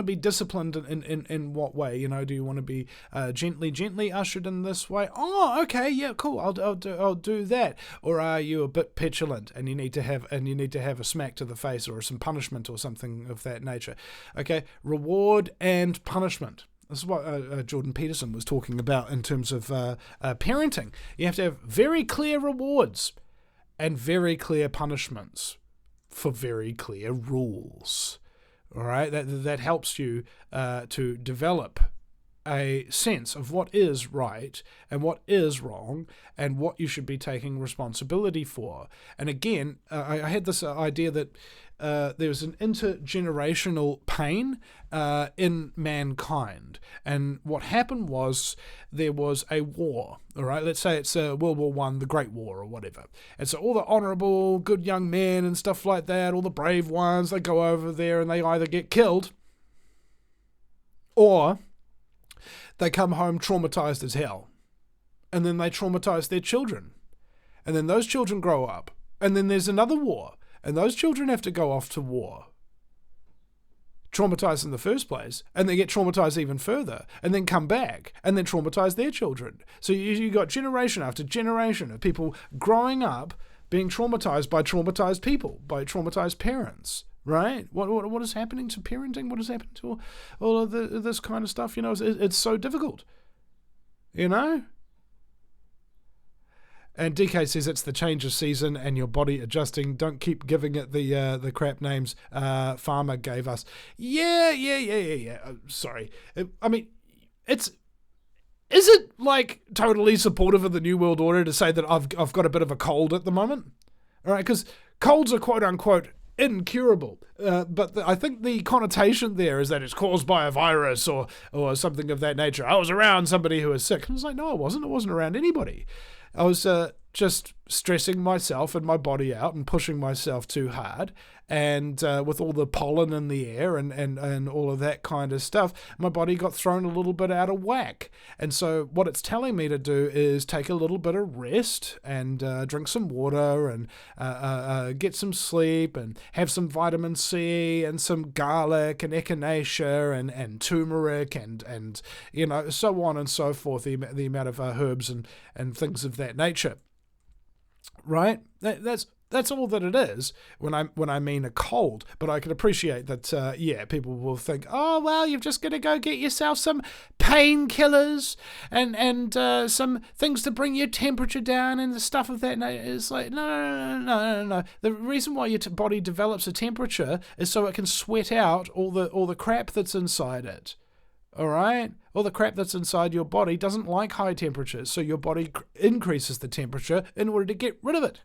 S3: be disciplined in what way? You know, do you want to be gently ushered in this way? Oh, okay, yeah, cool. I'll do that. Or are you a bit petulant and you need to have a smack to the face or some punishment or something of that nature? Okay, reward and punishment. This is what Jordan Peterson was talking about in terms of parenting. You have to have very clear rewards and very clear punishments for very clear rules. All right, that helps you to develop a sense of what is right and what is wrong and what you should be taking responsibility for. And again, I had this idea that there's an intergenerational pain in mankind. And what happened was there was a war, all right? Let's say it's World War I, the Great War or whatever. And so all the honourable, good young men and stuff like that, all the brave ones, they go over there and they either get killed or they come home traumatized as hell. And then they traumatize their children. And then those children grow up And then there's another war. And those children have to go off to war, traumatized in the first place, and they get traumatized even further, and then come back, and then traumatize their children. So you got generation after generation of people growing up being traumatized by traumatized people, by traumatized parents, right? What is happening to parenting? What is happening to all of this kind of stuff? It's so difficult, And DK says it's the change of season and your body adjusting. Don't keep giving it the crap names Farmer gave us. Yeah. Sorry. Is it like totally supportive of the New World Order to say that I've got a bit of a cold at the moment? All right, because colds are quote unquote incurable. But I think the connotation there is that it's caused by a virus or something of that nature. I was around somebody who was sick. And I was like, no, I wasn't. I wasn't around anybody. I was just stressing myself and my body out and pushing myself too hard. And with all the pollen in the air and all of that kind of stuff, my body got thrown a little bit out of whack. And so what it's telling me to do is take a little bit of rest and drink some water and get some sleep and have some vitamin C and some garlic and echinacea and turmeric and so on and so forth, the amount of herbs and things of that nature. Right? That's all that it is when I mean a cold. But I can appreciate that, people will think, oh, well, you're just going to go get yourself some painkillers and some things to bring your temperature down and the stuff of that. It's like, no. The reason why your body develops a temperature is so it can sweat out all the crap that's inside it. All right? All the crap that's inside your body doesn't like high temperatures, so your body increases the temperature in order to get rid of it.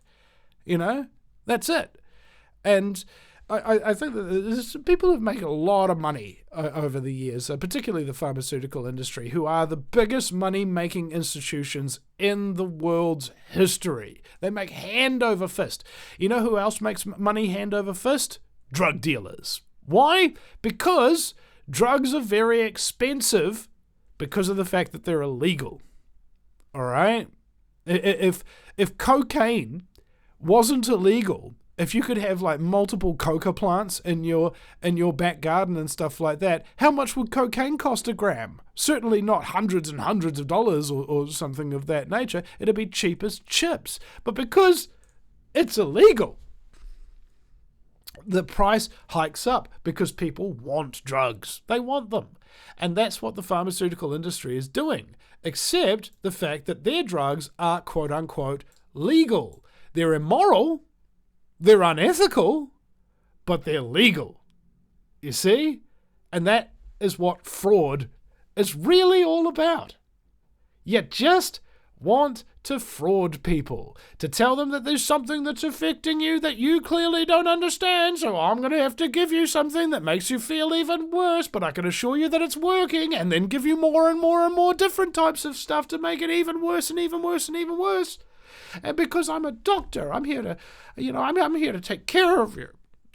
S3: That's it. And I think that people have made a lot of money over the years, particularly the pharmaceutical industry, who are the biggest money-making institutions in the world's history. They make hand over fist. You know who else makes money hand over fist? Drug dealers. Why? Because drugs are very expensive because of the fact that they're illegal. All right? If cocaine wasn't illegal, if you could have like multiple coca plants in your back garden and stuff like that, how much would cocaine cost a gram? Certainly not hundreds and hundreds of dollars or something of that nature. It'd be cheap as chips. But because it's illegal, the price hikes up because people want drugs. They want them. And that's what the pharmaceutical industry is doing, except the fact that their drugs are quote unquote legal. They're immoral, they're unethical, but they're legal. You see? And that is what fraud is really all about. You just want to fraud people, to tell them that there's something that's affecting you that you clearly don't understand, so I'm going to have to give you something that makes you feel even worse, but I can assure you that it's working, and then give you more and more and more different types of stuff to make it even worse and even worse and even worse. And because I'm a doctor, I'm here to, I'm here to take care of you.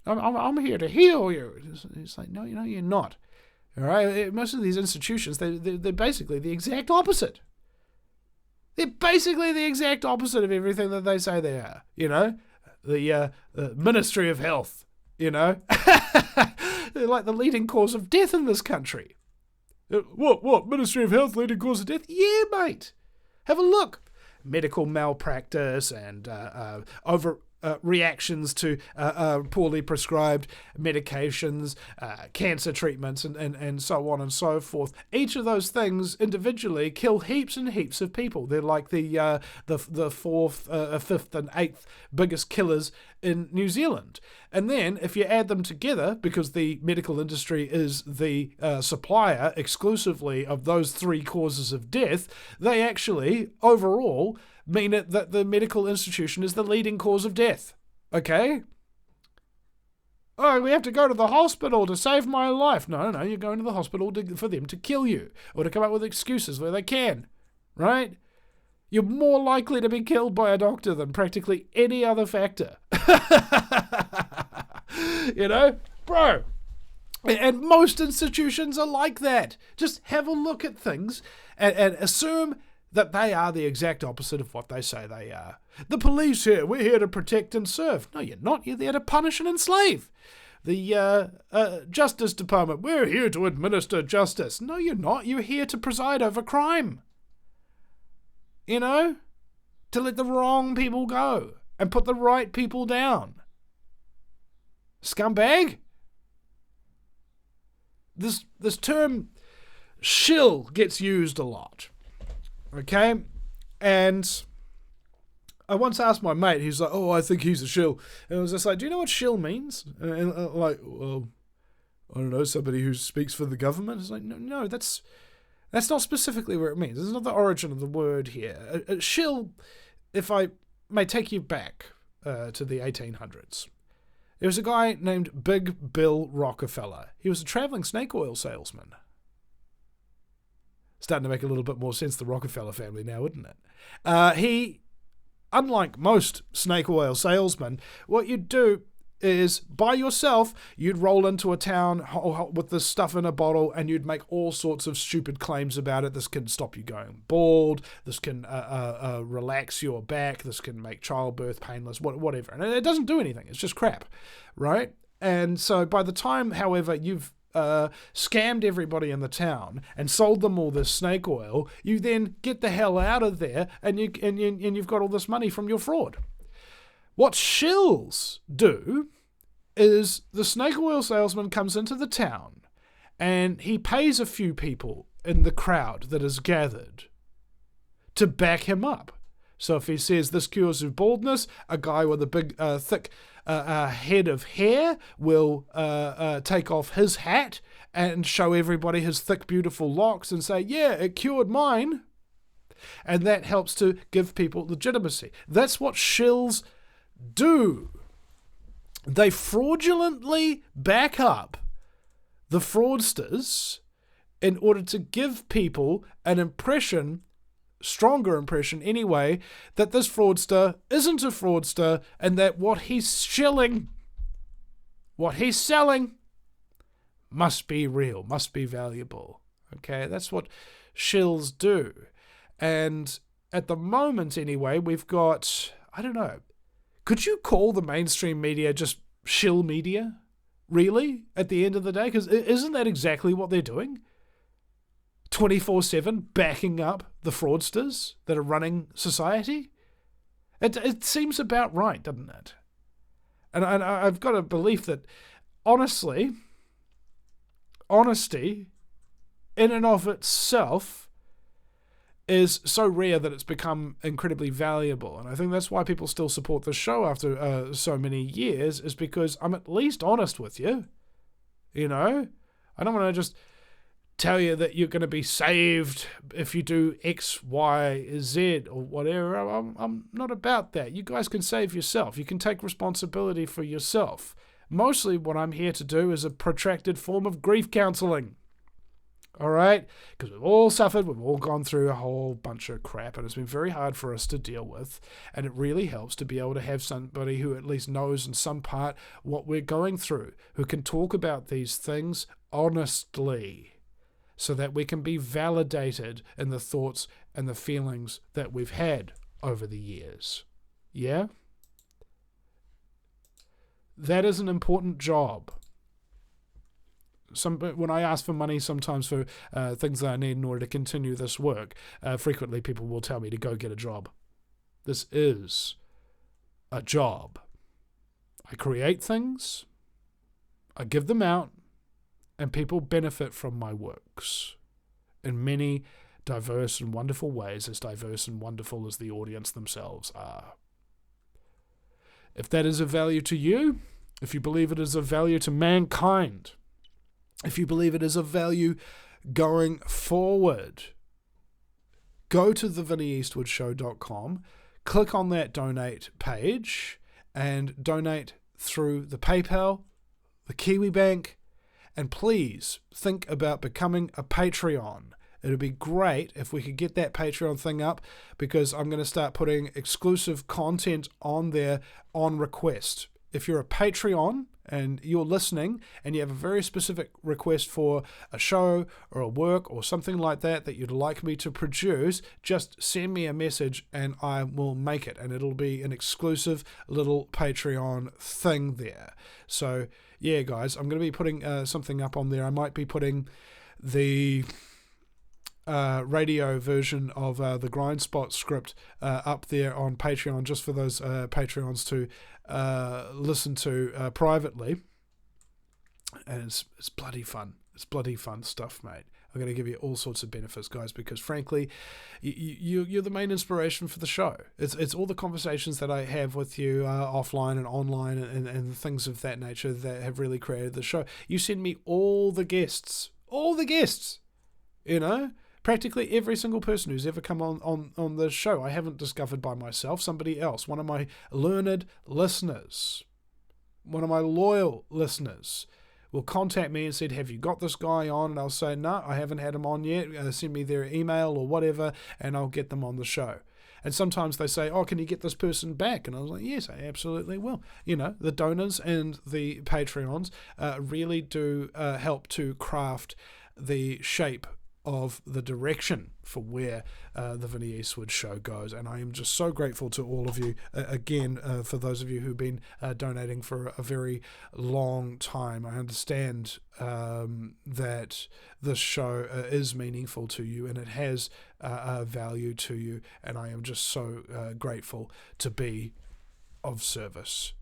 S3: I'm here to heal you. It's like, no, you're not. All right? Most of these institutions, they're basically the exact opposite. They're basically the exact opposite of everything that they say they are. The Ministry of Health, They're like the leading cause of death in this country. What? Ministry of Health leading cause of death? Yeah, mate. Have a look. Medical malpractice and reactions to poorly prescribed medications, cancer treatments, and so on and so forth. Each of those things individually kill heaps and heaps of people. They're like the fourth, fifth, and eighth biggest killers in New Zealand. And then if you add them together, because the medical industry is the supplier exclusively of those three causes of death, they actually overall mean it that the medical institution is the leading cause of death. Okay? Oh, we have to go to the hospital to save my life. No, you're going to the hospital for them to kill you, or to come up with excuses where they can, right? You're more likely to be killed by a doctor than practically any other factor. Bro. And most institutions are like that. Just have a look at things and assume that they are the exact opposite of what they say they are. The police here, we're here to protect and serve. No, you're not. You're there to punish and enslave. The Justice Department, we're here to administer justice. No, you're not. You're here to preside over crime. You know? To let the wrong people go and put the right people down. Scumbag? This term shill gets used a lot. Okay? And I once asked my mate, he's like, oh, I think he's a shill. And I was just like, do you know what shill means? And like, well, I don't know, somebody who speaks for the government? It's like, no, that's not specifically where it means. This is not the origin of the word here. A shill, if I may take you back to the 1800s, there was a guy named Big Bill Rockefeller. He was a traveling snake oil salesman. Starting to make a little bit more sense, the Rockefeller family now, isn't it? He, unlike most snake oil salesmen, what you'd do is, by yourself, you'd roll into a town with this stuff in a bottle and you'd make all sorts of stupid claims about it. This can stop you going bald. This can relax your back. This can make childbirth painless, whatever. And it doesn't do anything. It's just crap, right? And so by the time, however, you've scammed everybody in the town and sold them all this snake oil, you then get the hell out of there and you've got all this money from your fraud. What shills do is the snake oil salesman comes into the town and he pays a few people in the crowd that is gathered to back him up. So if he says this cures of baldness, a guy with a big, thick head of hair will take off his hat and show everybody his thick, beautiful locks and say, yeah, it cured mine. And that helps to give people legitimacy. That's what shills do. They fraudulently back up the fraudsters in order to give people an impression, stronger impression anyway, that this fraudster isn't a fraudster and that what he's shilling, what he's selling, must be real, must be valuable. Okay, that's what shills do. And at the moment anyway, we've got, I don't know, could you call the mainstream media just shill media? Really? At the end of the day? Because isn't that exactly what they're doing? 24/7 backing up the fraudsters that are running society? It seems about right, doesn't it? And I've got a belief that, honestly, honesty in and of itself is so rare that it's become incredibly valuable. And I think that's why people still support the show after so many years, is because I'm at least honest with you. You know? I don't want to just tell you that you're going to be saved if you do X, Y, Z or whatever. I'm not about that. You guys can save yourself. You can take responsibility for yourself. Mostly what I'm here to do is a protracted form of grief counseling. All right? Because we've all suffered, we've all gone through a whole bunch of crap, and it's been very hard for us to deal with. And it really helps to be able to have somebody who at least knows in some part what we're going through, who can talk about these things honestly, so that we can be validated in the thoughts and the feelings that we've had over the years. Yeah? That is an important job. When I ask for money sometimes for things that I need in order to continue this work, frequently people will tell me to go get a job. This is a job. I create things, I give them out, and people benefit from my works in many diverse and wonderful ways, as diverse and wonderful as the audience themselves are. If that is of value to you, if you believe it is of value to mankind, if you believe it is of value going forward, go to thevinnieeastwoodshow.com, click on that donate page, and donate through the PayPal, the KiwiBank, and please think about becoming a Patreon. It would be great if we could get that Patreon thing up, because I'm going to start putting exclusive content on there on request. If you're a Patreon and you're listening and you have a very specific request for a show or a work or something like that you'd like me to produce, just send me a message and I will make it, and it'll be an exclusive little Patreon thing there. So yeah, guys, I'm going to be putting something up on there. I might be putting the radio version of the Grindspot script up there on Patreon, just for those Patreons to listen to privately. And it's bloody fun. It's bloody fun stuff, mate. I'm going to give you all sorts of benefits, guys, because frankly, you're the main inspiration for the show. It's all the conversations that I have with you offline and online and things of that nature that have really created the show. You send me all the guests, you know? Practically every single person who's ever come on the show, I haven't discovered by myself, somebody else, one of my learned listeners, one of my loyal listeners, will contact me and said, have you got this guy on? And I'll say, no, I haven't had him on yet. Send me their email or whatever, and I'll get them on the show. And sometimes they say, oh, can you get this person back? And I was like, yes, I absolutely will. You know, the donors and the Patreons really do help to craft the shape of the direction for where the Vinny Eastwood show goes. And I am just so grateful to all of you, again, for those of you who've been donating for a very long time. I understand that this show is meaningful to you and it has value to you, and I am just so grateful to be of service.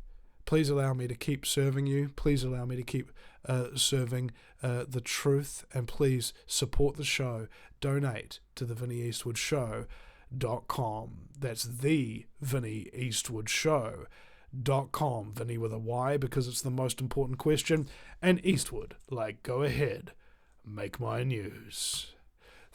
S3: Please allow me to keep serving you. Please allow me to keep serving the truth, and please support the show. Donate to the Vinny Eastwood Show.com. That's the Vinny Eastwood Show.com. Vinny with a Y, because it's the most important question, and Eastwood, like go ahead, make my news.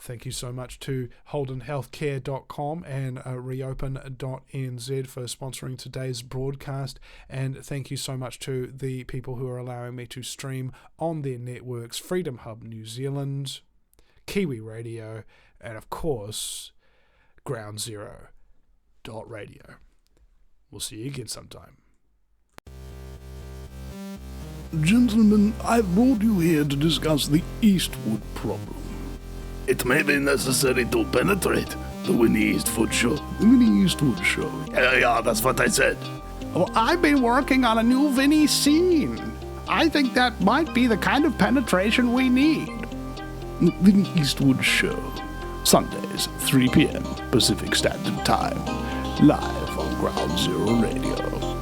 S3: Thank you so much to holdenhealthcare.com and reopen.nz for sponsoring today's broadcast. And thank you so much to the people who are allowing me to stream on their networks, Freedom Hub New Zealand, Kiwi Radio, and of course, groundzero.radio. We'll see you again sometime.
S1: Gentlemen, I've brought you here to discuss the Eastwood problem.
S2: It may be necessary to penetrate the Vinny Eastwood Show.
S1: The Vinny Eastwood Show.
S2: Yeah, that's what I said.
S1: Well, I've been working on a new Vinny scene. I think that might be the kind of penetration we need. The Vinny Eastwood Show. Sundays, 3 p.m. Pacific Standard Time. Live on Ground Zero Radio.